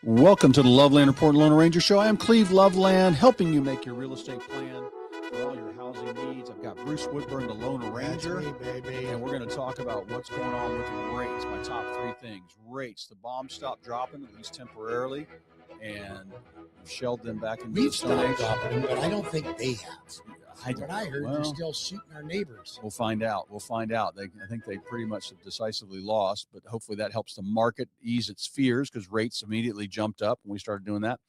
Welcome to the Loveland Report Loan Arranger Show. I am Cleve Loveland, helping you make your real estate plan for all your housing needs. I've got Bruce Woodburn, the Loan Arranger, and we're going to talk about what's going on with rates. My top three things. Rates. The bombs stopped dropping, at least temporarily, and shelled them back into the Stone Age. Dropping them, but I don't think they have. What I heard, they're still shooting our neighbors. We'll find out. I think they pretty much have decisively lost, but hopefully that helps the market ease its fears because rates immediately jumped up when we started doing that.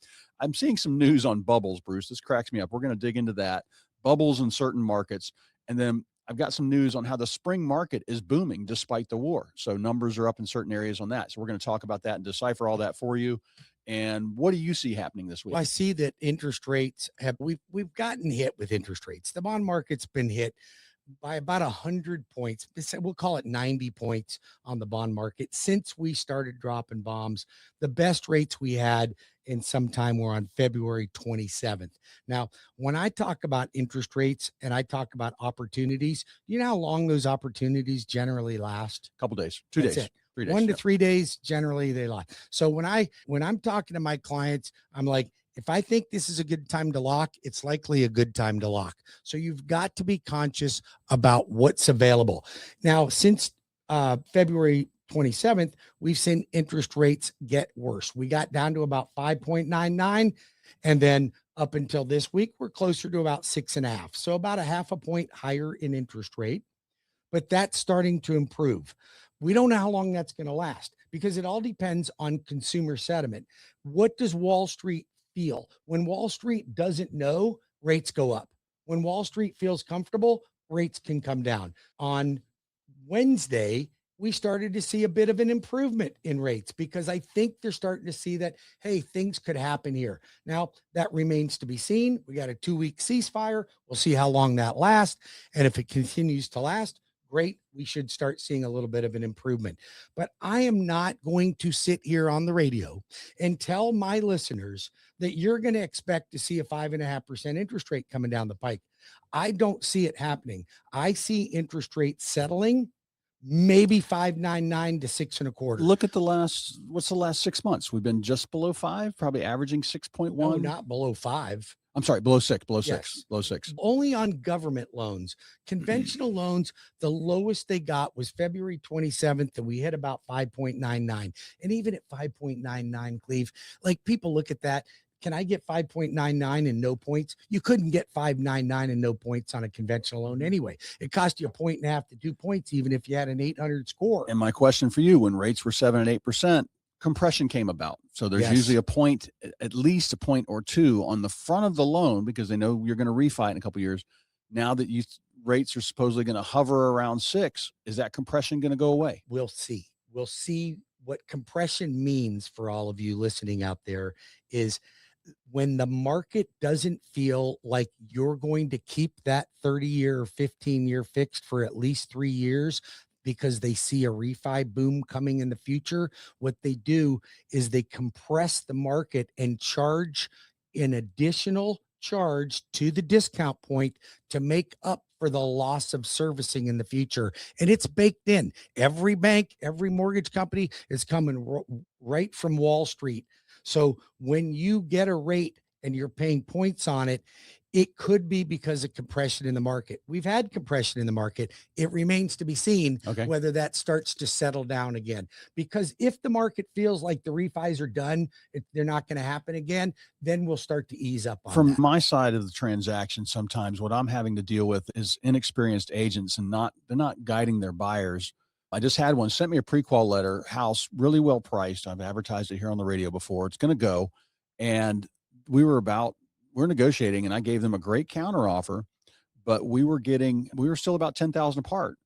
I'm seeing some news on bubbles, Bruce. This cracks me up. We're going to dig into that. Bubbles in certain markets. And then I've got some news on how the spring market is booming despite the war. So numbers are up in certain areas on that. So we're going to talk about that and decipher all that for you. And what do you see happening this week? Well, I see that interest rates we've gotten hit with interest rates. The bond market's been hit by about 100 points. We'll call it 90 points on the bond market since we started dropping bombs. The best rates we had in some time were on February 27th. Now, when I talk about interest rates and I talk about opportunities, you know how long those opportunities generally last? A couple days, 2 days. It. 3 days, 1 to 3 days, generally they last. So when I'm talking to my clients, I'm like, if I think this is a good time to lock, it's likely a good time to lock. So you've got to be conscious about what's available. Now, since February 27th, we've seen interest rates get worse. We got down to about 5.99. And then up until this week, we're closer to about 6.5. So about a half a point higher in interest rate. But that's starting to improve. We don't know how long that's going to last because it all depends on consumer sentiment. What does Wall Street feel? When Wall Street doesn't know, rates go up. When Wall Street feels comfortable, rates can come down. On Wednesday, we started to see a bit of an improvement in rates because I think they're starting to see that, hey, things could happen here. Now, that remains to be seen. We got a 2-week ceasefire. We'll see how long that lasts. And if it continues to last, great, we should start seeing a little bit of an improvement. But I am not going to sit here on the radio and tell my listeners that you're going to expect to see a 5.5% interest rate coming down the pike. I don't see it happening. I see interest rates settling maybe 5.99 to 6.25. Look at what's the last 6 months? We've been just below 5, probably averaging 6.1. No, not below 5. I'm sorry, below 6. Yes. Below 6. Only on government loans. Conventional loans, the lowest they got was February 27th, and we hit about 5.99. And even at 5.99, Cleve, like people look at that. Can I get 5.99 and no points? You couldn't get 5.99 and no points on a conventional loan anyway. It cost you 1.5 to 2 points, even if you had an 800 score. And my question for you, when rates were 7 and 8%, compression came about. So there's usually a point, at least a point or two on the front of the loan because they know you're going to refi in a couple of years. Now that rates are supposedly going to hover around 6, is that compression going to go away? We'll see. We'll see what compression means for all of you listening out there is when the market doesn't feel like you're going to keep that 30-year or 15-year fixed for at least 3 years, because they see a refi boom coming in the future, what they do is they compress the market and charge an additional charge to the discount point to make up for the loss of servicing in the future. And it's baked in. Every bank, every mortgage company is coming right from Wall Street. So when you get a rate and you're paying points on it, it could be because of compression in the market. We've had compression in the market. It remains to be seen whether that starts to settle down again. Because if the market feels like the refis are done, they're not going to happen again, then we'll start to ease up on From that. my side of the transaction, sometimes what I'm having to deal with is inexperienced agents and they're not guiding their buyers. I just had one sent me a pre-qual letter, house really well priced. I've advertised it here on the radio before. It's going to go. And we're negotiating and I gave them a great counter offer, but we were still about 10,000 apart.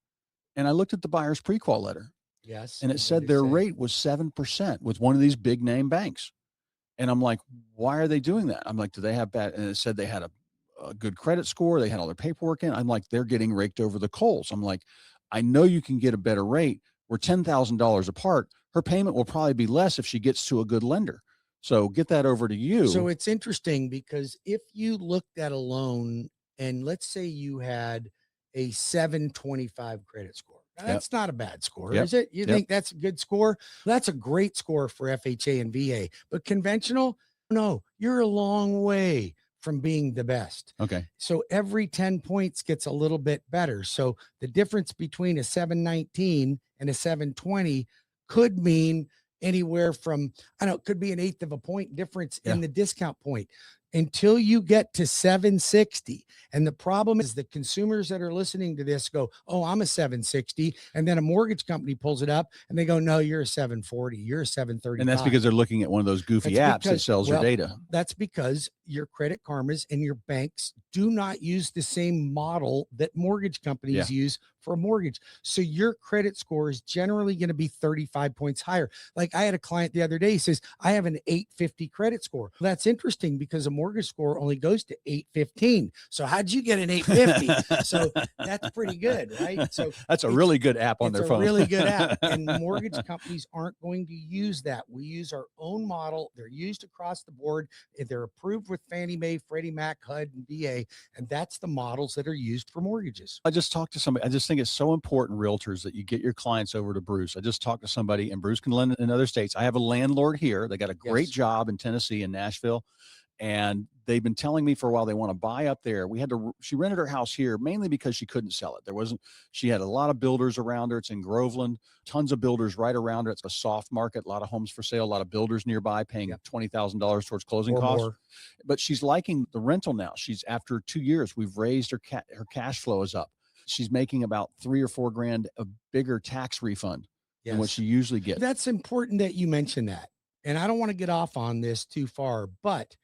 And I looked at the buyer's pre-qual letter. Yes. And it said their rate was 7% with one of these big name banks. And I'm like, why are they doing that? I'm like, do they have bad? And it said they had a good credit score. They had all their paperwork in. I'm like, they're getting raked over the coals. I'm like, I know you can get a better rate. We're $10,000 apart. Her payment will probably be less if she gets to a good lender. So get that over to you. So it's interesting because if you looked at a loan and let's say you had a 725 credit score, That's not a bad score, Yep. is it? You Yep. think that's a good score? That's a great score for FHA and VA, but conventional, no, you're a long way from being the best. Okay. So every 10 points gets a little bit better. So the difference between a 719 and a 720 could mean anywhere from, I don't know, it could be an eighth of a point difference Yeah. in the discount point until you get to 760. And the problem is the consumers that are listening to this go, oh, I'm a 760. And then a mortgage company pulls it up and they go, no, you're a 740. You're a 735. And that's because they're looking at one of those goofy apps that sells your data. That's because your Credit Karmas and your banks do not use the same model that mortgage companies use for a mortgage. So your credit score is generally going to be 35 points higher. Like I had a client the other day, he says, I have an 850 credit score. Well, that's interesting because a mortgage score only goes to 815. So how'd you get an 850? So that's pretty good, right? So that's a really good app on their phone. It's a really good app. And mortgage companies aren't going to use that. We use our own model. They're used across the board. They're approved with Fannie Mae, Freddie Mac, HUD, and VA. And that's the models that are used for mortgages. I just talked to somebody. I just think it's so important, realtors, that you get your clients over to Bruce. I just talked to somebody, and Bruce can lend in other states. I have a landlord here. They got a great job in Tennessee and Nashville. And they've been telling me for a while they want to buy up there. She rented her house here mainly because she couldn't sell it. She had a lot of builders around her. It's in Groveland, tons of builders right around her. It's a soft market, a lot of homes for sale, a lot of builders nearby paying $20,000 towards closing costs. More. But she's liking the rental now. After 2 years, we've raised her cash flow is up. She's making about $3 or $4 grand a bigger tax refund than what she usually gets. That's important that you mention that. And I don't want to get off on this too far, but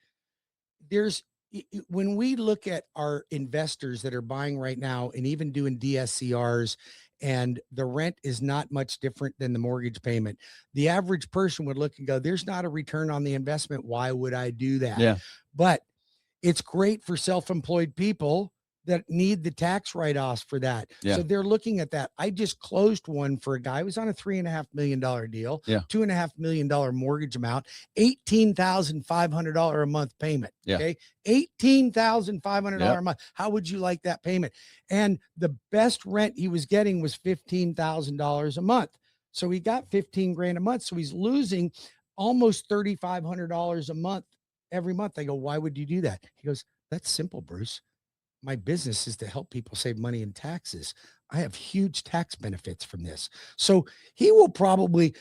when we look at our investors that are buying right now and even doing DSCRs, and the rent is not much different than the mortgage payment, the average person would look and go, there's not a return on the investment. Why would I do that? Yeah. But it's great for self-employed people that need the tax write-offs for that. Yeah. So they're looking at that. I just closed one for a guy who was on a $3.5 million deal, $2.5 million mortgage amount, $18,500 a month payment. Okay. $18,500 a month. How would you like that payment? And the best rent he was getting was $15,000 a month. So he got 15 grand a month. So he's losing almost $3,500 a month every month. I go, why would you do that? He goes, that's simple, Bruce. My business is to help people save money in taxes. I have huge tax benefits from this. So he will probably,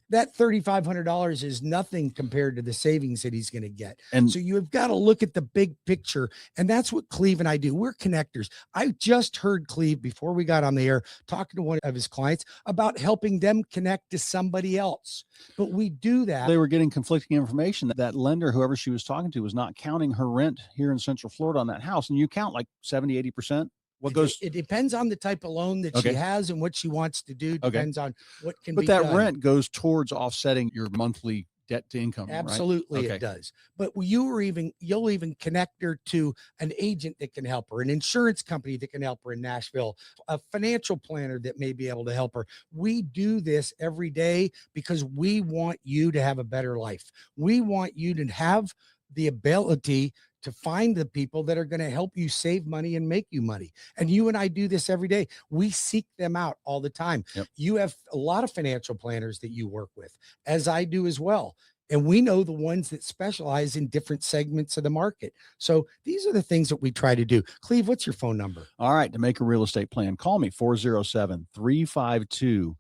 that $3,500 is nothing compared to the savings that he's going to get. And so you've got to look at the big picture. And that's what Cleve and I do. We're connectors. I just heard Cleve before we got on the air talking to one of his clients about helping them connect to somebody else. But we do that. They were getting conflicting information that lender, whoever she was talking to, was not counting her rent here in Central Florida on that house. And you count like 70, 80%. It depends on the type of loan that she has and what she wants to do. Depends on what can be done. But that rent goes towards offsetting your monthly debt to income. Absolutely, right? It does. But you'll even connect her to an agent that can help her, an insurance company that can help her in Nashville, a financial planner that may be able to help her. We do this every day because we want you to have a better life. We want you to have the ability to find the people that are going to help you save money and make you money. And you and I do this every day. We seek them out all the time. Yep. You have a lot of financial planners that you work with, as I do as well. And we know the ones that specialize in different segments of the market. So these are the things that we try to do. Cleve, what's your phone number? All right. To make a real estate plan, call me 407-352-8118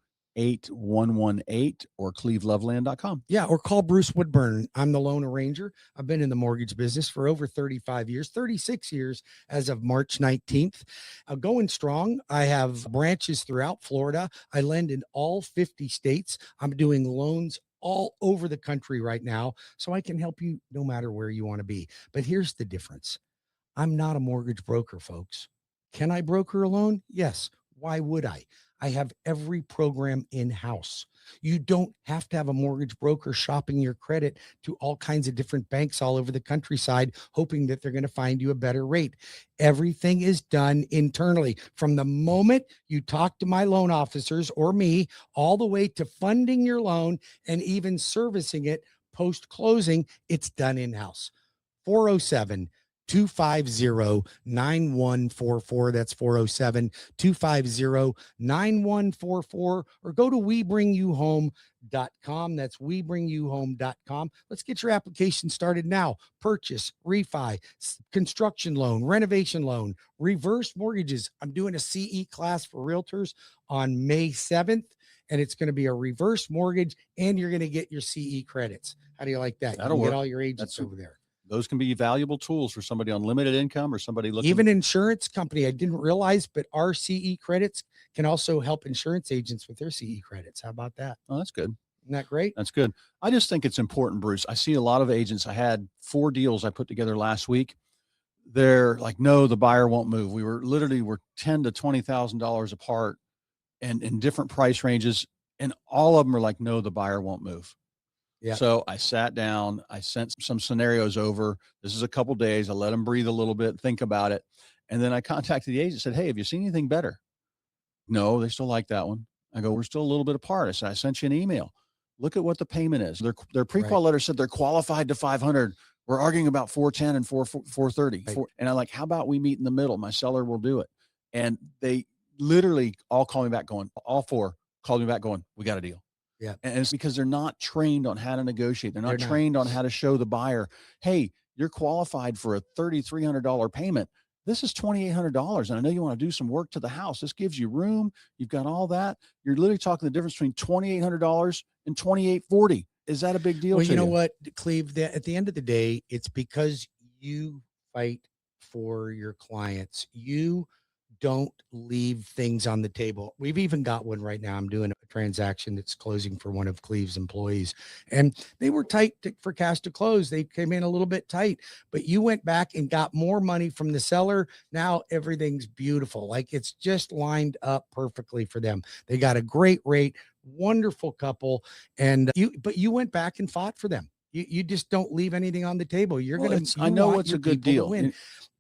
or cleveloveland.com. Yeah, or call Bruce Woodburn. I'm the loan arranger. I've been in the mortgage business for over 35 years, 36 years as of March 19th. Going strong. I have branches throughout Florida. I lend in all 50 states. I'm doing loans all over the country right now, so I can help you no matter where you want to be. But here's the difference. I'm not a mortgage broker, folks. Can I broker a loan? Yes. Why would I? I have every program in-house. You don't have to have a mortgage broker shopping your credit to all kinds of different banks all over the countryside, hoping that they're going to find you a better rate. Everything is done internally. From the moment you talk to my loan officers or me, all the way to funding your loan and even servicing it post-closing, it's done in-house. 407 250-9144. That's 407-250-9144, or go to webringyouhome.com. That's webringyouhome.com. Let's get your application started now. Purchase, refi, construction loan, renovation loan, reverse mortgages. I'm doing a CE class for realtors on May 7th, and it's going to be a reverse mortgage, and you're going to get your CE credits. How do you like that? That'll you can work. Get all your agents over there. Those can be valuable tools for somebody on limited income or somebody looking. Even insurance company, I didn't realize, but our CE credits can also help insurance agents with their CE credits. How about that? Oh, that's good. Isn't that great? That's good. I just think it's important, Bruce. I see a lot of agents. I had 4 deals I put together last week. They're like, no, the buyer won't move. We're $10,000 to $20,000 apart and in different price ranges. And all of them are like, no, the buyer won't move. Yeah. So I sat down, I sent some scenarios over. This is a couple days. I let them breathe a little bit, think about it. And then I contacted the agent and said, hey, have you seen anything better? No, they still like that one. I go, we're still a little bit apart. I said, I sent you an email. Look at what the payment is. Their pre-qual letter said they're qualified to 500. We're arguing about 410 and 430. Right. And I'm like, how about we meet in the middle? My seller will do it. And they literally all call me back going, all 4 called me back going, we got a deal. Yeah. And it's because they're not trained on how to negotiate. They're not They're not. trained on how to show the buyer, hey, you're qualified for a $3,300 payment. This is $2,800. And I know you want to do some work to the house. This gives you room. You've got all that. You're literally talking the difference between $2,800 and $2,840. Is that a big deal? Well, you know what, Cleve, at the end of the day, it's because you fight for your clients. You don't leave things on the table. We've even got one right now. I'm doing a transaction that's closing for one of Cleve's employees, and they were tight for cash to close. They came in a little bit tight, but you went back and got more money from the seller. Now everything's beautiful. Like, it's just lined up perfectly for them. They got a great rate, wonderful couple. And you went back and fought for them. You just don't leave anything on the table. I know it's a good deal.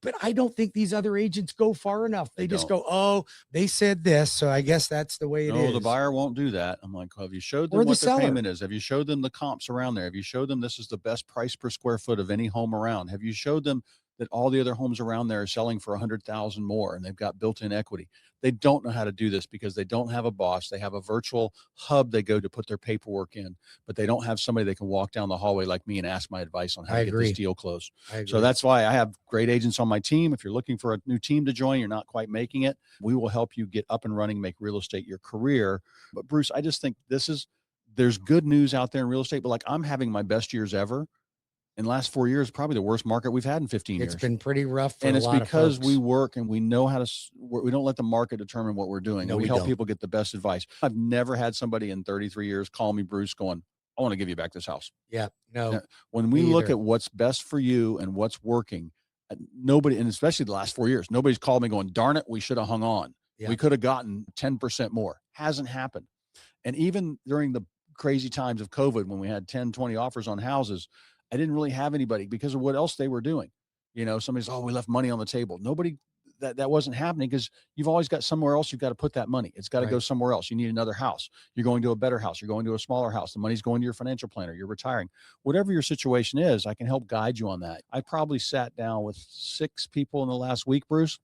But I don't think these other agents go far enough. They just go, oh, they said this, so I guess that's the way it is. No, the buyer won't do that. I'm like, well, have you showed them what their payment is? Have you showed them the comps around there? Have you showed them this is the best price per square foot of any home around? Have you showed them that all the other homes around there are selling for 100,000 more and they've got built-in equity? They don't know how to do this because they don't have a boss. They have a virtual hub they go to put their paperwork in, but they don't have somebody they can walk down the hallway like me and ask my advice on how to get this deal closed. So that's why I have great agents on my team. If you're looking for a new team to join, you're not quite making it, we will help you get up and running, make real estate your career. But Bruce, I just think there's good news out there in real estate, but like, I'm having my best years ever. In the last 4 years, probably the worst market we've had in 15 years. It's been pretty rough for and a it's lot because of folks. we work and we know how to, we don't let the market determine what we're doing. No, we we help don't. people get the best advice. I've never had somebody in 33 years call me, Bruce, going, I want to give you back this house. Yeah, no. Now, when we look at what's best for you and what's working, nobody, and especially the last 4 years, nobody's called me going, darn it, we should have hung on. Yeah. We could have gotten 10% more. Hasn't happened. And even during the crazy times of COVID, when we had 10, 20 offers on houses, I didn't really have anybody because of what else they were doing. You know, somebody's, oh, we left money on the table. Nobody, that wasn't happening because you've always got somewhere else you've got to put that money. It's got to go somewhere else. You need another house. You're going to a better house. You're going to a smaller house. The money's going to your financial planner. You're retiring. Whatever your situation is, I can help guide you on that. I probably sat down with 6 people in the last week, Bruce,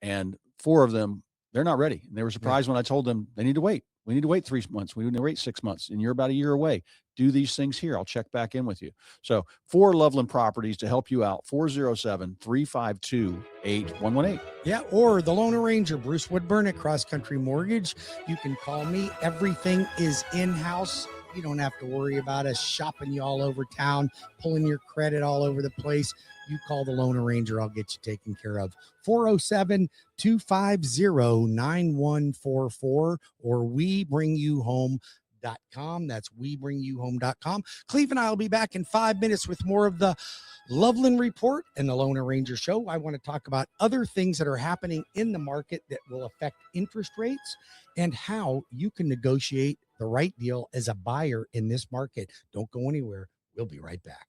and 4 of them, they're not ready. And they were surprised when I told them they need to wait. We need to wait 3 months. We need to wait 6 months, and you're about a year away. Do these things here. I'll check back in with you. So 4 Loveland properties to help you out. 407-352-8118. Yeah, or the Lone Ranger, Bruce Woodburn at Cross Country Mortgage. You can call me. Everything is in-house. You don't have to worry about us shopping you all over town, pulling your credit all over the place. You call the Lone Ranger, I'll get you taken care of. 407-250-9144 or webringyouhome.com. That's webringyouhome.com. Cleve and I will be back in 5 minutes with more of the Loveland Report and the Lone Ranger Show. I want to talk about other things that are happening in the market that will affect interest rates and how you can negotiate the right deal as a buyer in this market. Don't go anywhere. We'll be right back.